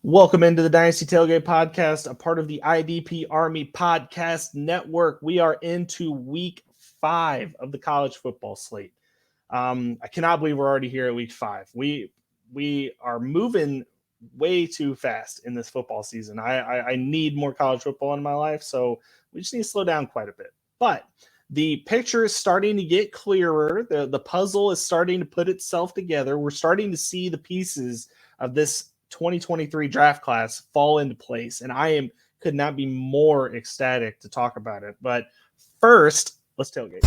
Welcome into the Dynasty Tailgate podcast, a part of the IDP Army Podcast Network. We are into week 5 of the college football slate. I cannot believe we're already here at week 5. We are moving way too fast in this football season. I need more college football in my life, so we just need to slow down quite a bit. But the picture is starting to get clearer. The puzzle is starting to put itself together. We're starting to see the pieces of this 2023 draft class fall into place, and could not be more ecstatic to talk about it. But first, let's tailgate.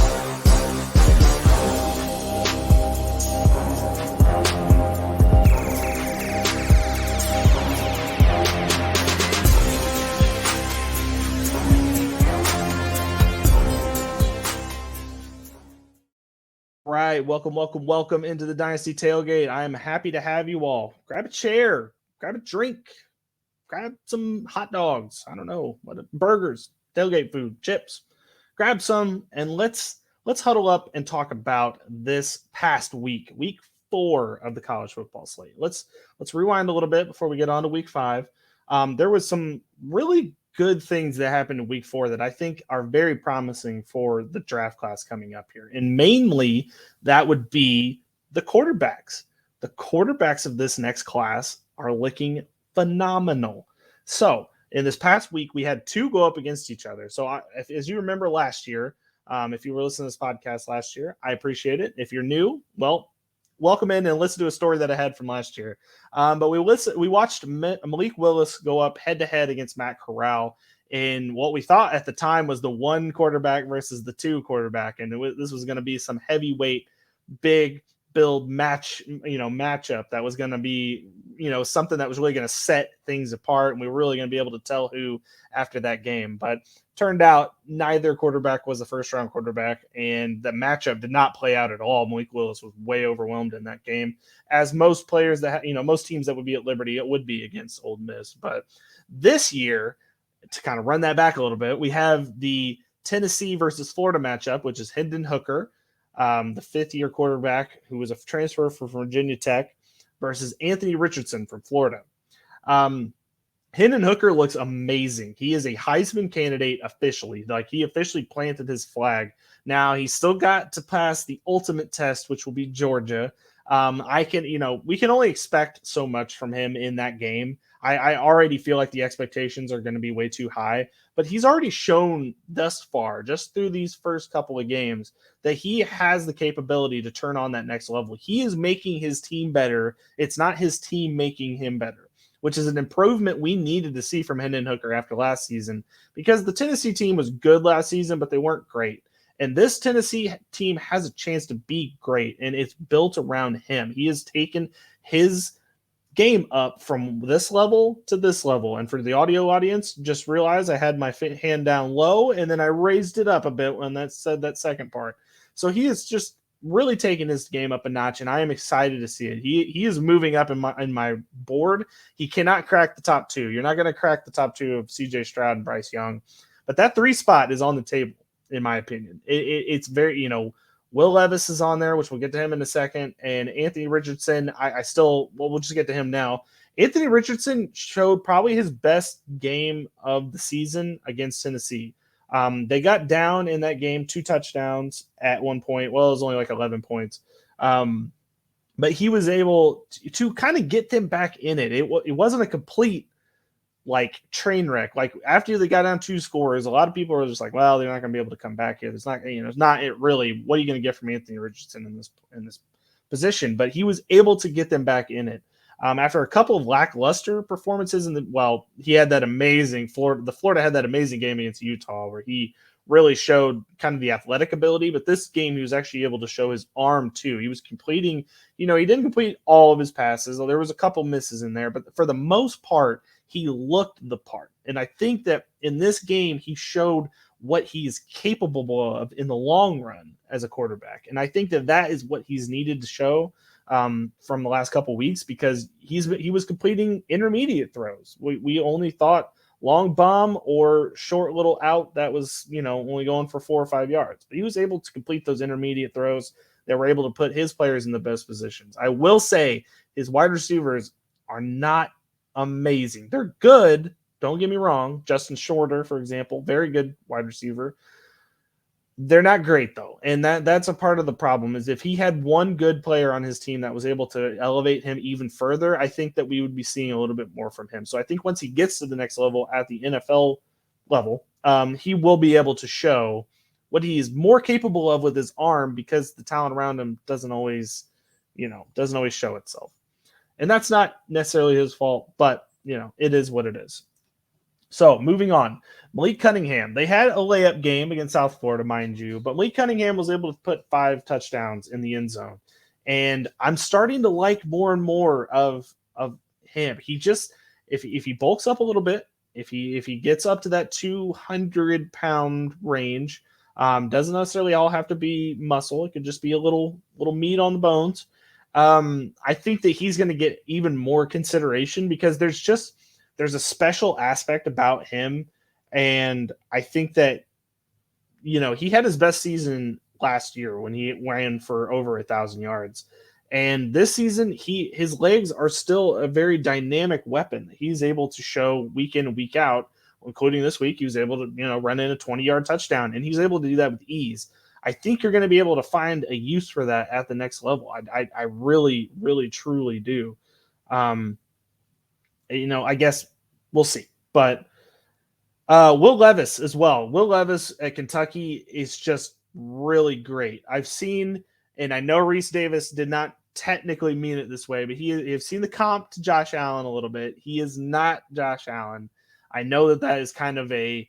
Right, welcome into the Dynasty Tailgate. I am happy to have you all. Grab a chair, grab a drink, grab some hot dogs. I don't know, burgers, tailgate food, chips. Grab some and let's huddle up and talk about this past week 4 of the college football slate. Let's rewind a little bit before we get on to week 5. There was some really good things that happened in week 4 that I think are very promising for the draft class coming up here. And mainly that would be the quarterbacks. The quarterbacks of this next class are looking phenomenal. So in this past week, we had 2 go up against each other. So as you remember last year, if you were listening to this podcast last year, I appreciate it. If you're new, well, welcome in and listen to a story that I had from last year. But we watched Malik Willis go up head-to-head against Matt Corral in what we thought at the time was the 1 quarterback versus the 2 quarterback. And this was going to be some heavyweight, big build matchup that was going to be, something that was really going to set things apart. And we were really going to be able to tell who after that game. But turned out neither quarterback was a first-round quarterback, and the matchup did not play out at all. Malik Willis was way overwhelmed in that game, as most players most teams that would be at Liberty, it would be against Ole Miss. But this year, to kind of run that back a little bit, we have the Tennessee versus Florida matchup, which is Hendon Hooker, the fifth-year quarterback who was a transfer from Virginia Tech, versus Anthony Richardson from Florida. Hendon Hooker looks amazing. He is a Heisman candidate officially. He officially planted his flag. Now he's still got to pass the ultimate test, which will be Georgia. We can only expect so much from him in that game. I already feel like the expectations are going to be way too high, but he's already shown thus far, just through these first couple of games, that he has the capability to turn on that next level. He is making his team better. It's not his team making him better, which is an improvement we needed to see from Hendon Hooker after last season, because the Tennessee team was good last season, but they weren't great. And this Tennessee team has a chance to be great, and it's built around him. He has taken his game up from this level to this level. And for the audio audience, just realize I had my hand down low, and then I raised it up a bit when that said that second part. So he is just really taking his game up a notch, and I am excited to see it. He is moving up in my board. He cannot crack the top 2. You're not going to crack the top 2 of C.J. Stroud and Bryce Young, but that 3 spot is on the table, in my opinion. It's very, Will Levis is on there, which we'll get to him in a second, and Anthony Richardson. We'll just get to him now. Anthony Richardson showed probably his best game of the season against Tennessee. They got down in that game 2 touchdowns at one point. Well, it was only like 11 points. But he was able to kind of get them back in it. It wasn't a complete train wreck. After they got down 2 scores, a lot of people were just like, well, they're not going to be able to come back here. It's not it really. What are you going to get from Anthony Richardson in this position? But he was able to get them back in it. After a couple of lackluster performances he had that amazing Florida had that amazing game against Utah where he really showed kind of the athletic ability, but this game he was actually able to show his arm too. He was completing, he didn't complete all of his passes. There was a couple misses in there, but for the most part, he looked the part. And I think that in this game, he showed what he's capable of in the long run as a quarterback. And I think that is what he's needed to show from the last couple of weeks, because he was completing intermediate throws. We only thought long bomb or short little out that was, only going for 4 or 5 yards. But he was able to complete those intermediate throws that were able to put his players in the best positions. I will say his wide receivers are not amazing. They're good. Don't get me wrong. Justin Shorter, for example, very good wide receiver. They're not great though, and that's a part of the problem. Is if he had one good player on his team that was able to elevate him even further, I think that we would be seeing a little bit more from him. So I think once he gets to the next level at the NFL level, he will be able to show what he is more capable of with his arm, because the talent around him doesn't always show itself. And that's not necessarily his fault, but it is what it is. So moving on, Malik Cunningham. They had a layup game against South Florida, mind you, but Malik Cunningham was able to put 5 touchdowns in the end zone. And I'm starting to like more and more of him. He just, if he bulks up a little bit, if he gets up to that 200-pound range, doesn't necessarily all have to be muscle. It could just be a little meat on the bones. I think that he's going to get even more consideration, because there's a special aspect about him. And I think that, he had his best season last year when he ran for over 1,000 yards. And this season, his legs are still a very dynamic weapon. He's able to show week in and week out, including this week. He was able to, run in a 20-yard touchdown, and he's able to do that with ease. I think you're going to be able to find a use for that at the next level. I really, really, truly do. I guess we'll see. But Will Levis as well. Will Levis at Kentucky is just really great. I've seen, and I know Reese Davis did not technically mean it this way, but you've seen the comp to Josh Allen a little bit. He is not Josh Allen. I know that is kind of a,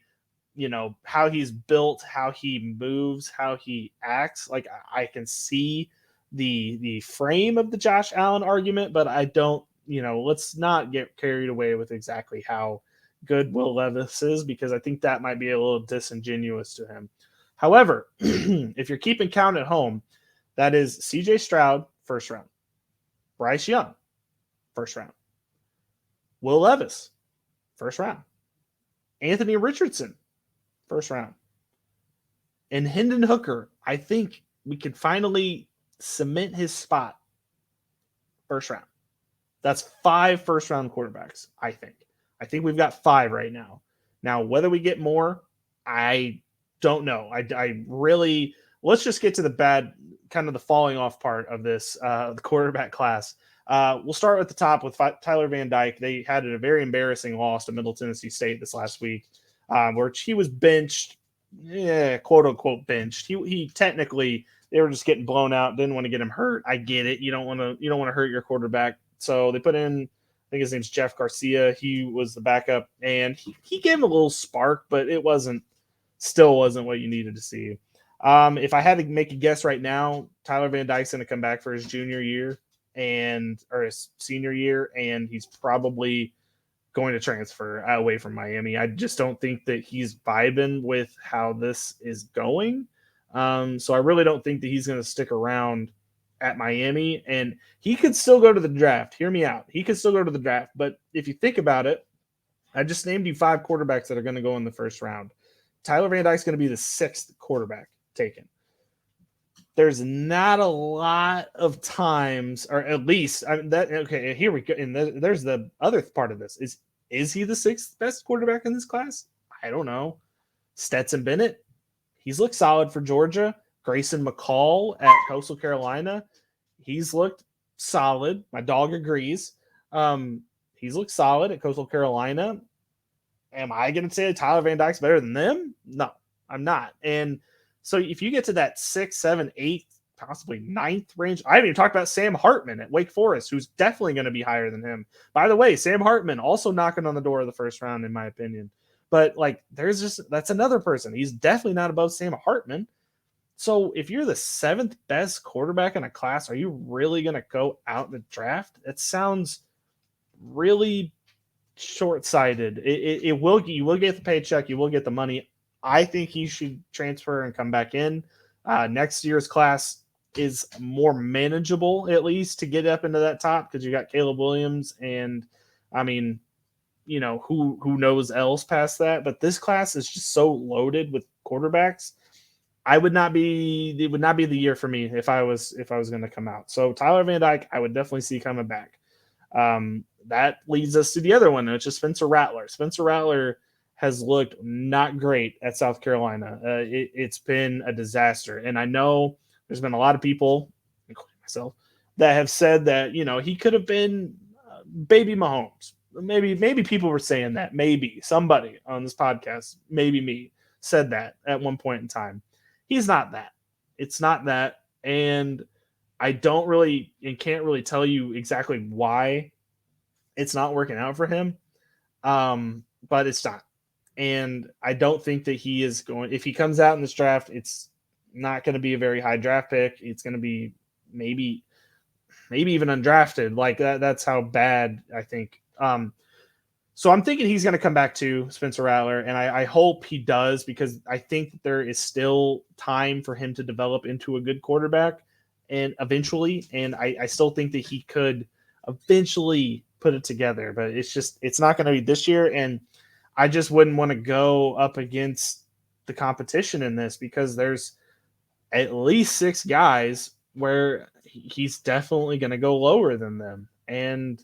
how he's built, how he moves, how he acts. Like, I can see the frame of the Josh Allen argument, but I don't, let's not get carried away with exactly how good Will Levis is, because I think that might be a little disingenuous to him. However, if you're keeping count at home, that is CJ Stroud, first round. Bryce Young, first round. Will Levis, first round. Anthony Richardson, first round. And Hendon Hooker, I think we can finally cement his spot, first round. That's 5 first-round quarterbacks, I think. I think we've got 5 right now. Now, whether we get more, I don't know. I really – let's just get to the bad – kind of the falling off part of this, the quarterback class. We'll start at the top with Tyler Van Dyke. They had a very embarrassing loss to Middle Tennessee State this last week, where he was benched, quote-unquote benched. He technically – they were just getting blown out, didn't want to get him hurt. I get it. You don't want to hurt your quarterback. So they put in, I think his name's Jeff Garcia. He was the backup, and he gave him a little spark, but it still wasn't what you needed to see. If I had to make a guess right now, Tyler Van Dyke's going to come back for his junior year or his senior year, and he's probably going to transfer away from Miami. I just don't think that he's vibing with how this is going. So I really don't think that he's going to stick around at Miami, and he could still go to the draft. Hear me out. He could still go to the draft, but if you think about it, I just named you 5 quarterbacks that are going to go in the first round. Tyler Van Dyke's going to be the 6th quarterback taken. There's not a lot of times, or at least okay, here we go. And there's the other part of this. Is he the 6th best quarterback in this class? I don't know. Stetson Bennett, he's looked solid for Georgia. Grayson McCall at Coastal Carolina, he's looked solid. My dog agrees. He's looked solid at Coastal Carolina. Am I going to say Tyler Van Dyke's better than them? No, I'm not. And so if you get to that 6, 7, 8, possibly 9th range, I haven't even talked about Sam Hartman at Wake Forest, who's definitely going to be higher than him. By the way, Sam Hartman also knocking on the door of the first round, in my opinion. But that's another person. He's definitely not above Sam Hartman. So if you're the 7th best quarterback in a class, are you really going to go out in the draft? It sounds really short-sighted. You will get the paycheck. You will get the money. I think he should transfer and come back in. Next year's class is more manageable, at least, to get up into that top, because you got Caleb Williams and, I mean, who knows else past that. But this class is just so loaded with quarterbacks. It would not be the year for me if I was going to come out. So Tyler Van Dyke, I would definitely see coming back. that leads us to the other one, which is Spencer Rattler. Spencer Rattler has looked not great at South Carolina. It's been a disaster. And I know there's been a lot of people, including myself, that have said that, he could have been baby Mahomes. Maybe people were saying that. Maybe somebody on this podcast, maybe me, said that at one point in time. He's not that. It's not that. And I don't really and can't really tell you exactly why it's not working out for him. But it's not. And I don't think that he is going, if he comes out in this draft, it's not going to be a very high draft pick. It's going to be maybe even undrafted. Like that's how bad I think. So I'm thinking he's going to come back to Spencer Rattler, and I hope he does, because I think that there is still time for him to develop into a good quarterback and eventually. And I still think that he could eventually put it together, but it's not going to be this year. And I just wouldn't want to go up against the competition in this, because there's at least 6 guys where he's definitely going to go lower than them. And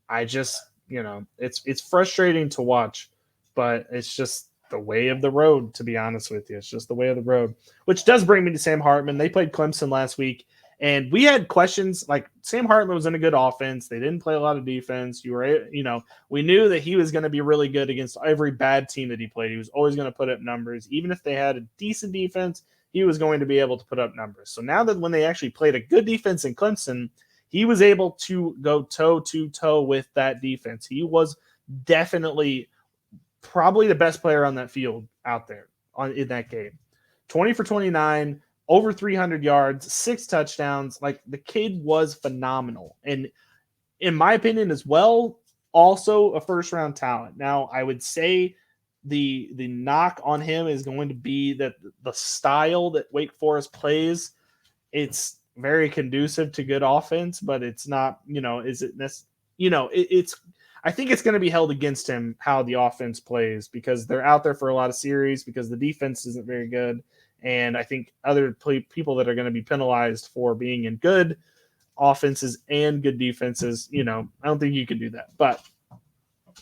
I just, it's frustrating to watch, but it's just the way of the road, to be honest with you. It's just the way of the road, which does bring me to Sam Hartman. They played Clemson last week, and we had questions like Sam Hartman was in a good offense. They didn't play a lot of defense. We knew that he was going to be really good against every bad team that he played. He was always going to put up numbers. Even if they had a decent defense, he was going to be able to put up numbers. So now that when they actually played a good defense in Clemson, he was able to go toe-to-toe with that defense. He was definitely probably the best player on that field out there in that game. 20 for 29, over 300 yards, 6 touchdowns. Like, the kid was phenomenal. And in my opinion as well, also a first-round talent. Now, I would say the knock on him is going to be that the style that Wake Forest plays, it's very conducive to good offense, but it's not, it's I think it's going to be held against him how the offense plays, because they're out there for a lot of series, because the defense isn't very good. And I think other people that are going to be penalized for being in good offenses and good defenses, I don't think you can do that. But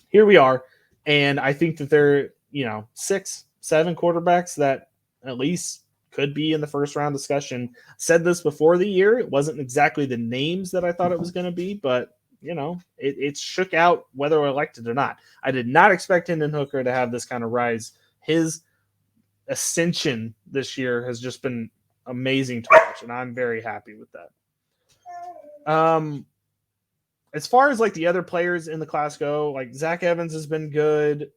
here we are. And I think that there are, 6, 7 quarterbacks that at least could be in the first round discussion. Said this before the year. It wasn't exactly the names that I thought it was going to be, but it shook out whether I liked it or not. I did not expect Hendon Hooker to have this kind of rise. His ascension this year has just been amazing to watch, and I'm very happy with that. As far as like the other players in the class go, like Zach Evans has been good.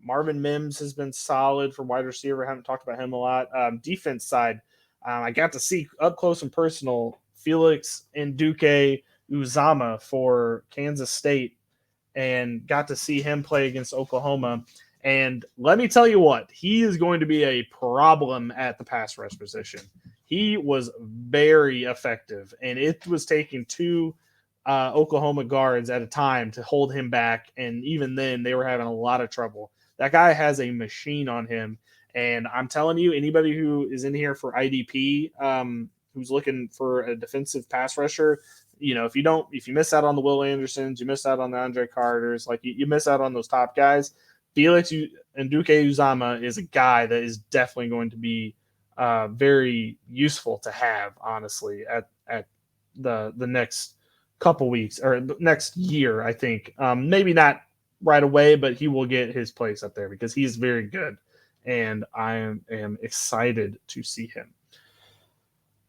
Marvin Mims has been solid for wide receiver. I haven't talked about him a lot. Defense side, I got to see up close and personal Felix Nduke Uzama for Kansas State, and got to see him play against Oklahoma. And let me tell you what, he is going to be a problem at the pass rush position. He was very effective, and it was taking 2 Oklahoma guards at a time to hold him back. And even then, they were having a lot of trouble. That guy has a machine on him. And I'm telling you, anybody who is in here for IDP, who's looking for a defensive pass rusher, if you miss out on the Will Andersons, you miss out on the Andre Carters, like you miss out on those top guys. Felix Nduke Uzama is a guy that is definitely going to be very useful to have, honestly, at the next couple weeks or next year, I think. Maybe not right away, but he will get his place up there because he's very good, and I am excited to see him.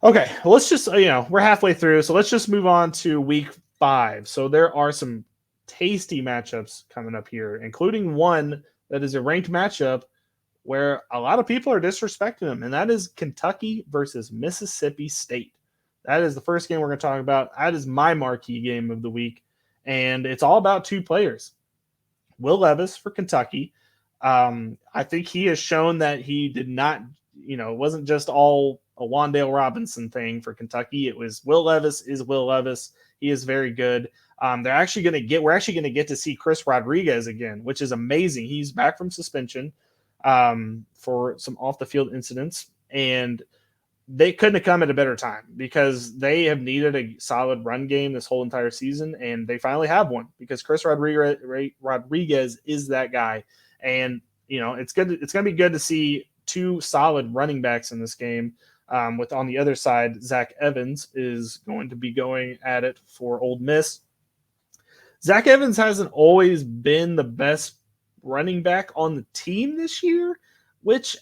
Okay, well, let's just, we're halfway through, so let's just move on to week 5. So there are some tasty matchups coming up here, including one that is a ranked matchup where a lot of people are disrespecting them, and that is Kentucky versus Mississippi State. That is the first game we're going to talk about. That is my marquee game of the week, and it's all about 2 players. Will Levis for Kentucky. I think he has shown that he did not, it wasn't just all a Wan'Dale Robinson thing for Kentucky. It was Will Levis is Will Levis. He is very good. We're actually going to get to see Chris Rodriguez again, which is amazing. He's back from suspension for some off the field incidents, and they couldn't have come at a better time because they have needed a solid run game this whole entire season, and they finally have one because Chris Rodriguez is that guy. And, it's good. It's going to be good to see two solid running backs in this game. With on the other side, Zach Evans is going to be going at it for Ole Miss. Zach Evans hasn't always been the best running back on the team this year, which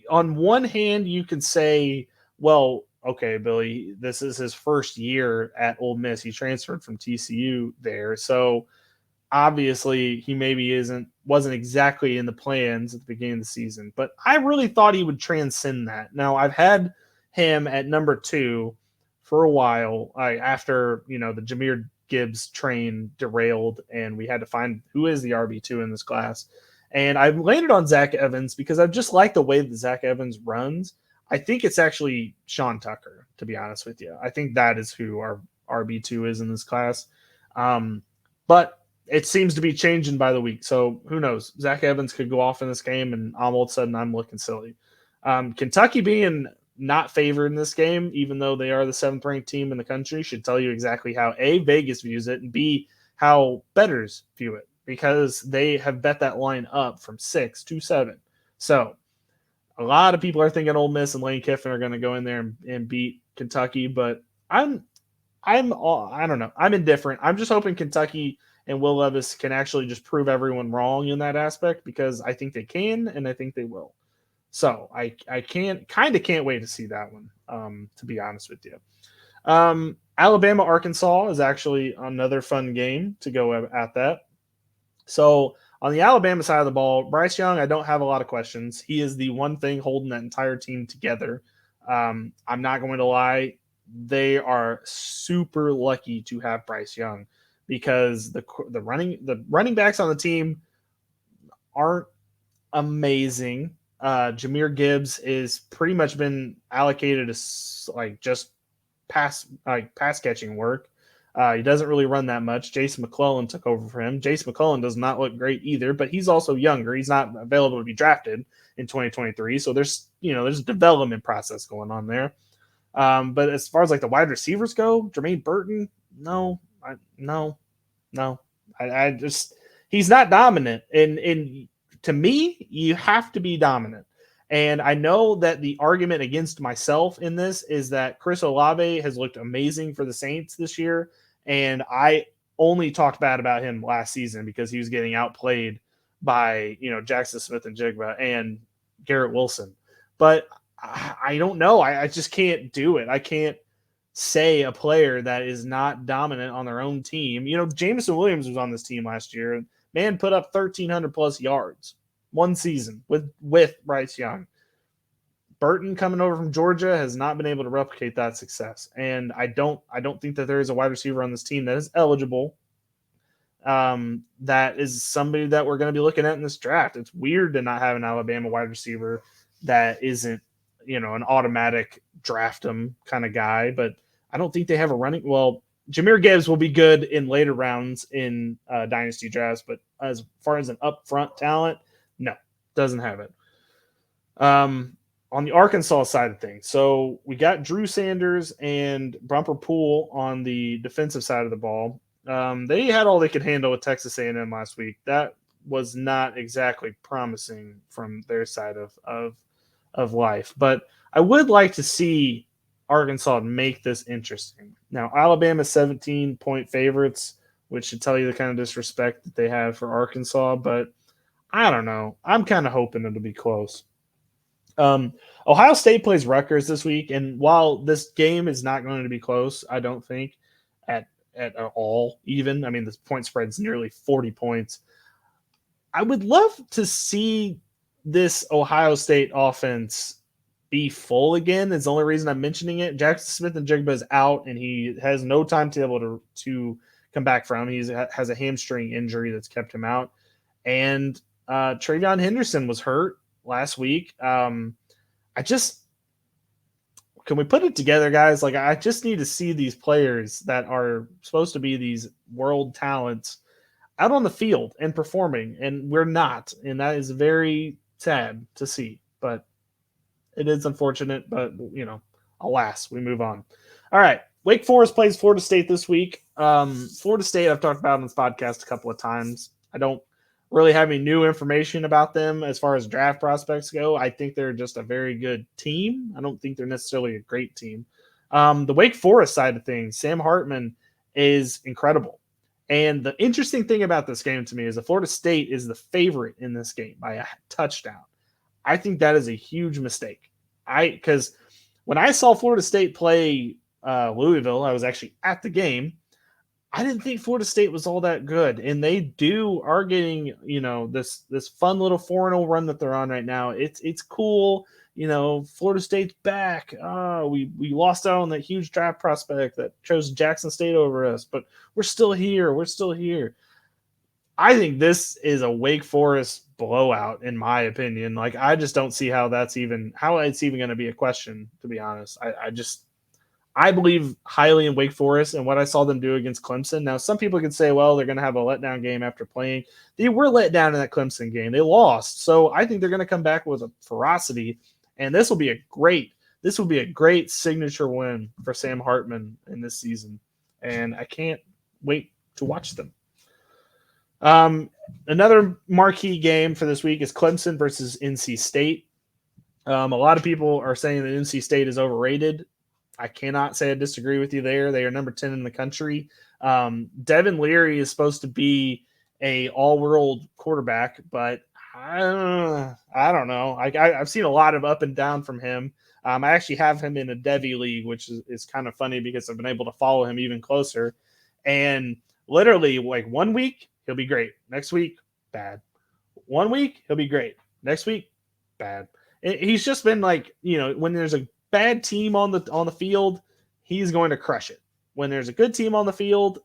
on one hand, you can say, well, okay, Billy, this is his first year at Ole Miss. He transferred from TCU there. So obviously he maybe wasn't exactly in the plans at the beginning of the season, but I really thought he would transcend that. Now I've had him at number 2 for a while after, the Jahmyr Gibbs train derailed and we had to find who is the RB2 in this class. And I've landed on Zach Evans because I just like the way that Zach Evans runs. I think it's actually Sean Tucker, to be honest with you. I think that is who our RB2 is in this class. But it seems to be changing by the week. So who knows? Zach Evans could go off in this game and all of a sudden I'm looking silly. Kentucky being not favored in this game, even though they are the 7th ranked team in the country, should tell you exactly how A, Vegas views it, and B, how bettors view it, because they have bet that line up from 6 to 7. So a lot of people are thinking Ole Miss and Lane Kiffin are going to go in there and beat Kentucky, but I don't know. I'm indifferent. I'm just hoping Kentucky and Will Levis can actually just prove everyone wrong in that aspect, because I think they can and I think they will. So I can't wait to see that one, to be honest with you. Alabama, Arkansas is actually another fun game to go at that. So on the Alabama side of the ball, Bryce Young, I don't have a lot of questions. He is the one thing holding that entire team together. I'm not going to lie. They are super lucky to have Bryce Young because the running backs on the team aren't amazing. Jahmyr Gibbs is pretty much been allocated as just pass catching work. He doesn't really run that much. Jason McClellan took over for him. Jason McClellan does not look great either, but he's also younger. He's not available to be drafted in 2023. So there's a development process going on there. But as far as the wide receivers go, Jermaine Burton, no. He's not dominant. And to me, you have to be dominant. And I know that the argument against myself in this is that Chris Olave has looked amazing for the Saints this year. And I only talked bad about him last season because he was getting outplayed by, Jackson Smith-Njigba and Garrett Wilson. But I don't know. I just can't do it. I can't say a player that is not dominant on their own team. Jameson Williams was on this team last year, and man put up 1,300 plus yards one season with Bryce Young. Burton coming over from Georgia has not been able to replicate that success. And I don't think that there is a wide receiver on this team that is eligible. That is somebody that we're going to be looking at in this draft. It's weird to not have an Alabama wide receiver that isn't, an automatic draft him kind of guy, but I don't think they have a running. Well, Jahmyr Gibbs will be good in later rounds in dynasty drafts, but as far as an upfront talent, no, doesn't have it. On the Arkansas side of things, so we got Drew Sanders and Bumper Poole on the defensive side of the ball. They had all they could handle with Texas A&M last week. That was not exactly promising from their side of life, but I would like to see Arkansas make this interesting. Now, Alabama's 17-point favorites, which should tell you the kind of disrespect that they have for Arkansas, but I don't know. I'm kind of hoping it'll be close. Ohio State plays Rutgers this week, and while this game is not going to be close, I don't think at all even. I mean, the point spread's nearly 40 points. I would love to see this Ohio State offense be full again. Is the only reason I'm mentioning it. Jackson Smith-Njigba is out, and he has no timetable to come back from. He has a hamstring injury that's kept him out, and Travion Henderson was hurt last week. Can we put it together, guys? I just need to see these players that are supposed to be these world talents out on the field and performing, and we're not, and that is very sad to see, but it is unfortunate, but alas, we move on. All right. Wake Forest plays Florida State this week. Florida State, I've talked about on this podcast a couple of times. I don't really have any new information about them as far as draft prospects go. I think they're just a very good team. I don't think they're necessarily a great team. The Wake Forest side of things, Sam Hartman is incredible. And the interesting thing about this game to me is that Florida State is the favorite in this game by a touchdown. I think that is a huge mistake. Because when I saw Florida State play Louisville, I was actually at the game. I didn't think Florida State was all that good, and they are getting this fun little 4-0 run that they're on right now. It's cool. Florida State's back. We lost out on that huge draft prospect that chose Jackson State over us, but we're still here. We're still here. I think this is a Wake Forest blowout, in my opinion. Like, I just don't see how it's even going to be a question, to be honest. I believe highly in Wake Forest and what I saw them do against Clemson. Now, some people could say, well, they're going to have a letdown game after playing. They were let down in that Clemson game. They lost. So I think they're going to come back with a ferocity, and this will be a great signature win for Sam Hartman in this season. And I can't wait to watch them. Another marquee game for this week is Clemson versus NC State. A lot of people are saying that NC State is overrated. I cannot say I disagree with you there. They are number 10 in the country. Devin Leary is supposed to be a all-world quarterback, but I don't know. I've seen a lot of up and down from him. I actually have him in a Devy league, which is kind of funny because I've been able to follow him even closer. And literally, like, 1 week, he'll be great. Next week, bad. 1 week, he'll be great. Next week, bad. He's just been like, when there's a bad team on the field, he's going to crush it. When there's a good team on the field,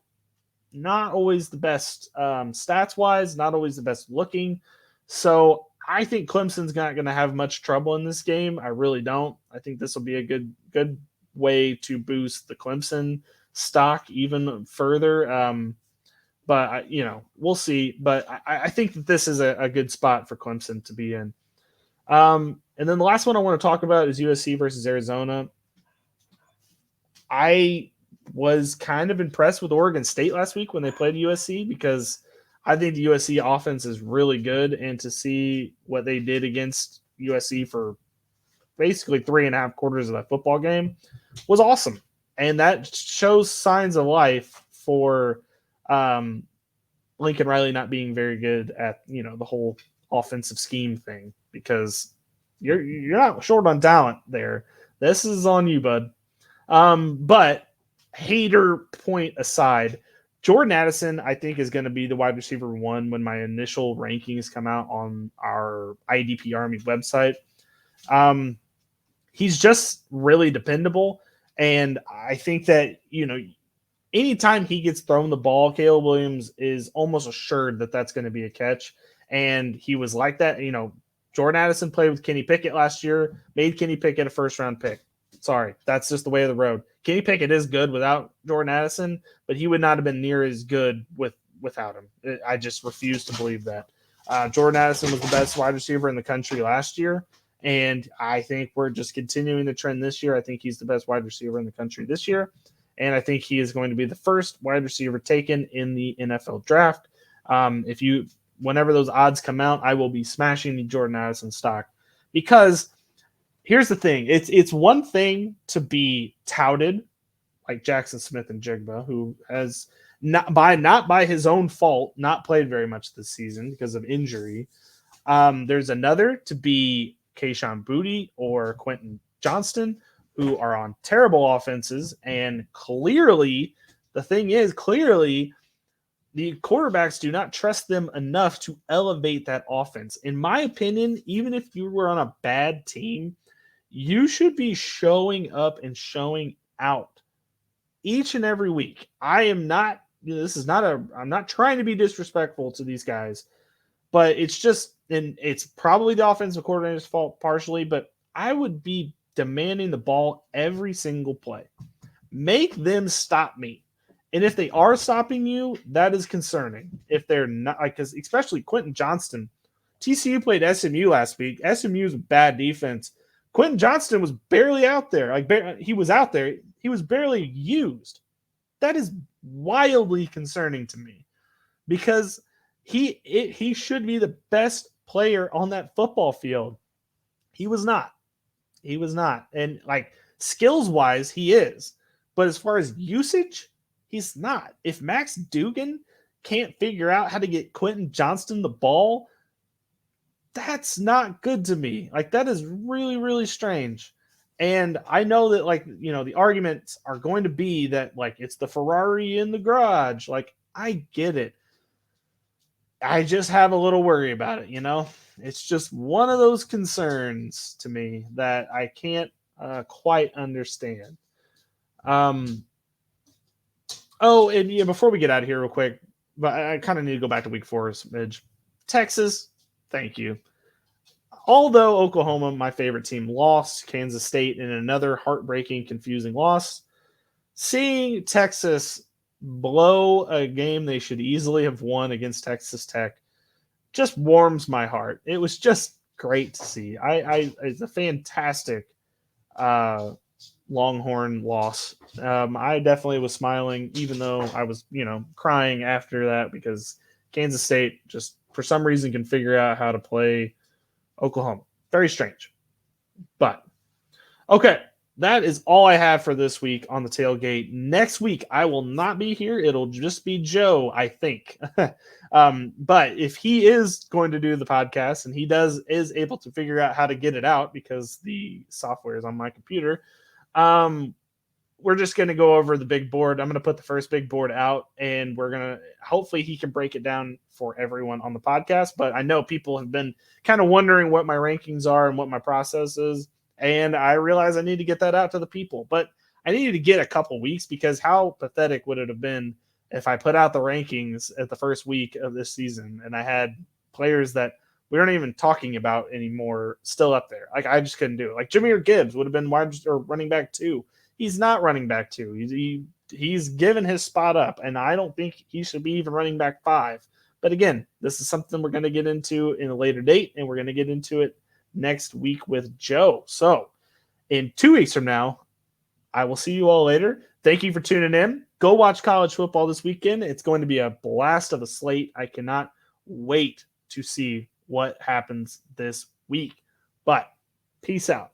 not always the best stats wise, not always the best looking. So I think Clemson's not going to have much trouble in this game. I really don't. I think this will be a good way to boost the Clemson stock even further. But we'll see. But I think that this is a good spot for Clemson to be in. And then the last one I want to talk about is USC versus Arizona. I was kind of impressed with Oregon State last week when they played USC because I think the USC offense is really good, and to see what they did against USC for basically 3.5 quarters of that football game was awesome. And that shows signs of life for Lincoln Riley not being very good at, the whole offensive scheme thing, because you're not short on talent there. This is on you, bud. But hater point aside, Jordan Addison, I think, is going to be the wide receiver 1 when my initial rankings come out on our IDP Army website. He's just really dependable. And I think that, anytime he gets thrown the ball, Caleb Williams is almost assured that that's going to be a catch. And he was like that. Jordan Addison played with Kenny Pickett last year, made Kenny Pickett a first-round pick. Sorry, that's just the way of the road. Kenny Pickett is good without Jordan Addison, but he would not have been near as good without him. I just refuse to believe that. Jordan Addison was the best wide receiver in the country last year, and I think we're just continuing the trend this year. I think he's the best wide receiver in the country this year, and I think he is going to be the first wide receiver taken in the NFL draft. Whenever those odds come out, I will be smashing the Jordan Addison stock, because here's the thing. It's one thing to be touted like Jackson Smith and Jigba, who has not by his own fault not played very much this season because of injury. There's another to be Kayshon Boutte or Quentin Johnston, who are on terrible offenses, and clearly the quarterbacks do not trust them enough to elevate that offense. In my opinion, even if you were on a bad team, you should be showing up and showing out each and every week. I'm not trying to be disrespectful to these guys, but it's probably the offensive coordinator's fault partially, but I would be demanding the ball every single play. Make them stop me. And if they are stopping you, that is concerning. If they're not, because especially Quentin Johnston, TCU played SMU last week. SMU is a bad defense. Quentin Johnston was barely out there. He was out there. He was barely used. That is wildly concerning to me because he should be the best player on that football field. He was not. He was not. And like skills wise, he is. But as far as usage, he's not. If Max Duggan can't figure out how to get Quentin Johnston the ball, that's not good to me. Like that is really, really strange. And I know that like, the arguments are going to be that like it's the Ferrari in the garage. Like I get it. I just have a little worry about it. It's just one of those concerns to me that I can't quite understand. Oh, and before we get out of here real quick, but I kind of need to go back to week 4, Midge. Texas, thank you. Although Oklahoma, my favorite team, lost Kansas State in another heartbreaking, confusing loss, seeing Texas blow a game they should easily have won against Texas Tech just warms my heart. It was just great to see. It's a fantastic Longhorn loss. I definitely was smiling, even though I was, crying after that because Kansas State just for some reason can figure out how to play Oklahoma. Very strange. But okay, that is all I have for this week on the tailgate. Next week, I will not be here. It'll just be Joe, I think. But if he is going to do the podcast and he is able to figure out how to get it out because the software is on my computer, we're just going to go over the big board. I'm going to put the first big board out and we're going to, hopefully he can break it down for everyone on the podcast. But I know people have been kind of wondering what my rankings are and what my process is. And I realize I need to get that out to the people, but I needed to get a couple weeks because how pathetic would it have been if I put out the rankings at the first week of this season and I had players that we aren't even talking about anymore still up there. Like I just couldn't do it. Like Jahmyr Gibbs would have been running back 2. He's not running back 2. He's given his spot up, and I don't think he should be even running back 5. But again, this is something we're going to get into in a later date, and we're going to get into it next week with Joe. So in 2 weeks from now, I will see you all later. Thank you for tuning in. Go watch college football this weekend. It's going to be a blast of a slate. I cannot wait to see what happens this week. But peace out.